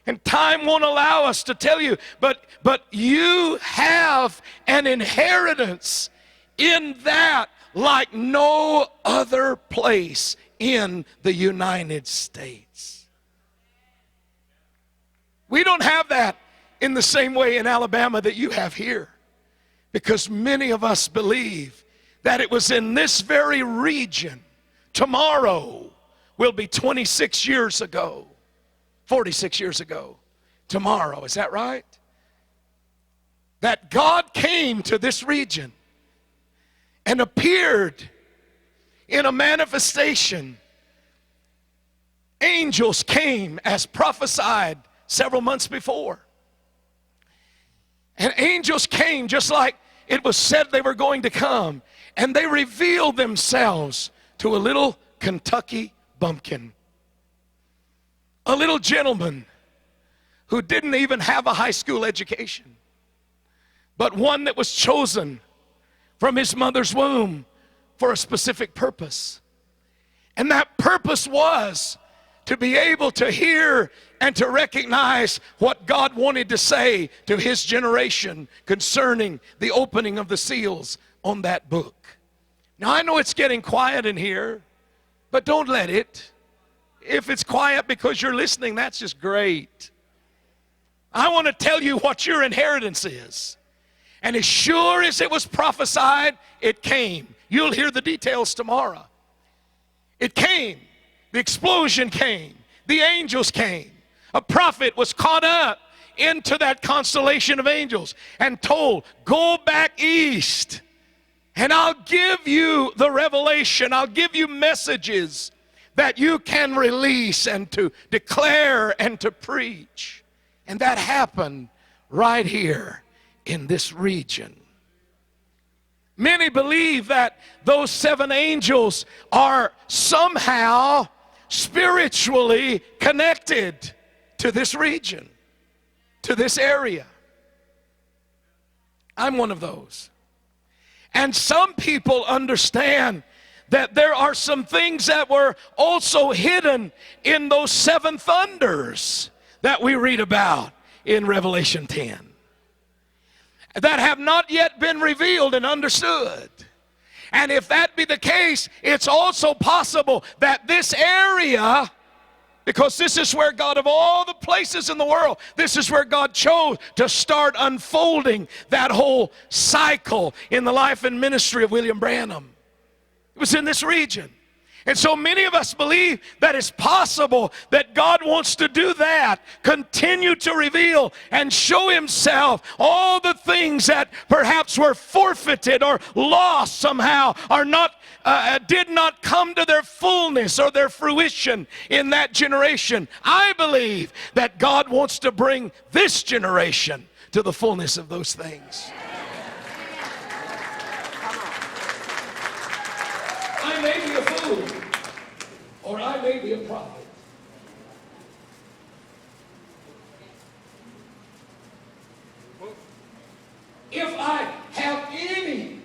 And time won't allow us to tell you, but you have an inheritance in that like no other place in the United States. We don't have that in the same way in Alabama that you have here, because many of us believe that it was in this very region. Tomorrow will be 26 years ago. 46 years ago, tomorrow, is that right? That God came to this region and appeared in a manifestation. Angels came as prophesied several months before. And angels came just like it was said they were going to come. And they revealed themselves to a little Kentucky bumpkin. A little gentleman who didn't even have a high school education, but one that was chosen from his mother's womb for a specific purpose. And that purpose was to be able to hear and to recognize what God wanted to say to his generation concerning the opening of the seals on that book. Now, I know it's getting quiet in here, but don't let it. If it's quiet because you're listening, that's just great. I want to tell you what your inheritance is. And as sure as it was prophesied, it came. You'll hear the details tomorrow. It came. The explosion came. The angels came. A prophet was caught up into that constellation of angels and told, go back east and I'll give you the revelation. I'll give you messages that you can release and to declare and to preach. And that happened right here in this region. Many believe that those 7 angels are somehow spiritually connected to this region, to this area. I'm one of those. And some people understand that there are some things that were also hidden in those 7 thunders that we read about in Revelation 10 that have not yet been revealed and understood. And if that be the case, it's also possible that this area, because this is where God, of all the places in the world, this is where God chose to start unfolding that whole cycle in the life and ministry of William Branham. It was in this region. And so many of us believe that it's possible that God wants to do that, continue to reveal and show himself all the things that perhaps were forfeited or lost somehow, or not did not come to their fullness or their fruition in that generation. I believe that God wants to bring this generation to the fullness of those things. I may be a fool, or I may be a prophet. If I have any,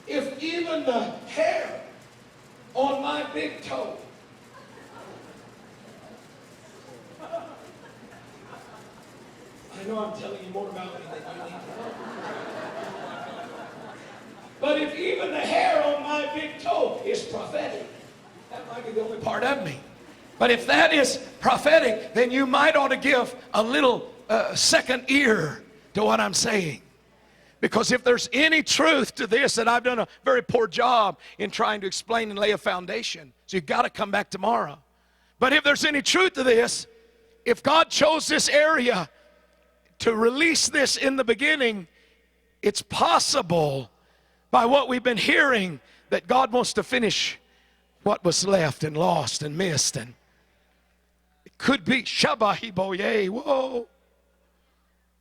if even the hair on my big toe I know I'm telling you more about me than you need to know. But if even the hair on my big toe is prophetic, that might be the only part of me. But if that is prophetic, then you might ought to give a little second ear to what I'm saying. Because if there's any truth to this, that I've done a very poor job in trying to explain and lay a foundation. So you've got to come back tomorrow. But if there's any truth to this, if God chose this area to release this in the beginning, it's possible by what we've been hearing that God wants to finish what was left and lost and missed. And it could be Shabahiboye, whoa.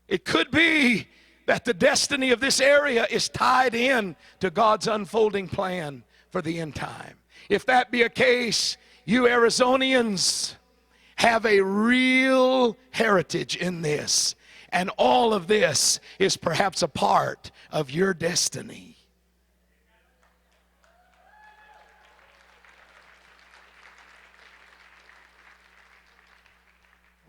It could be that the destiny of this area is tied in to God's unfolding plan for the end time. If that be a case, you Arizonians have a real heritage in this. And all of this is perhaps a part of your destiny.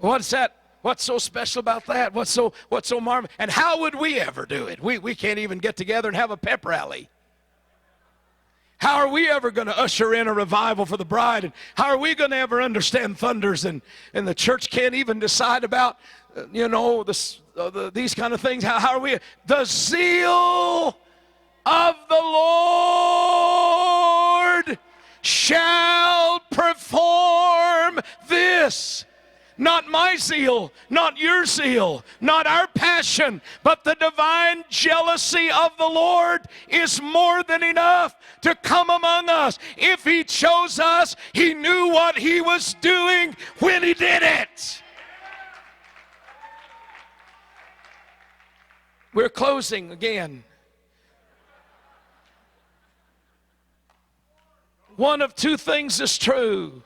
What's that? What's so special about that? What's so marvelous? And how would we ever do it? We can't even get together and have a pep rally. How are we ever going to usher in a revival for the bride? And how are we going to ever understand thunders? And the church can't even decide about, these kind of things. How are we? The zeal of the Lord shall perform this. Not my zeal, not your zeal, not our passion, but the divine jealousy of the Lord is more than enough to come among us. If He chose us, He knew what He was doing when He did it. We're closing again. One of two things is true.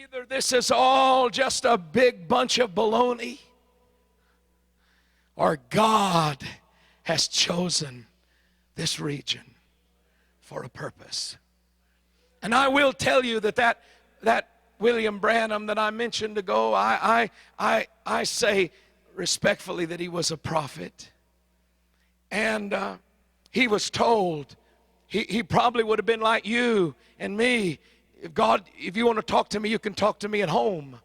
Either this is all just a big bunch of baloney, or God has chosen this region for a purpose. And I will tell you that William Branham that I mentioned ago, I say respectfully that he was a prophet. And he was told, he probably would have been like you and me. God, if you want to talk to me, you can talk to me at home.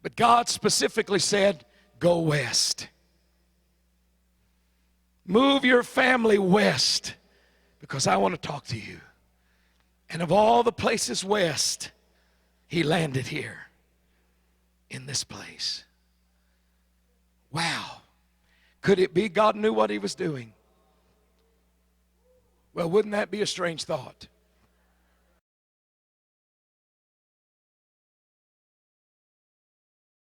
But God specifically said, go west. Move your family west, because I want to talk to you. And of all the places west, He landed here in this place. Wow. Could it be God knew what He was doing? Well, wouldn't that be a strange thought?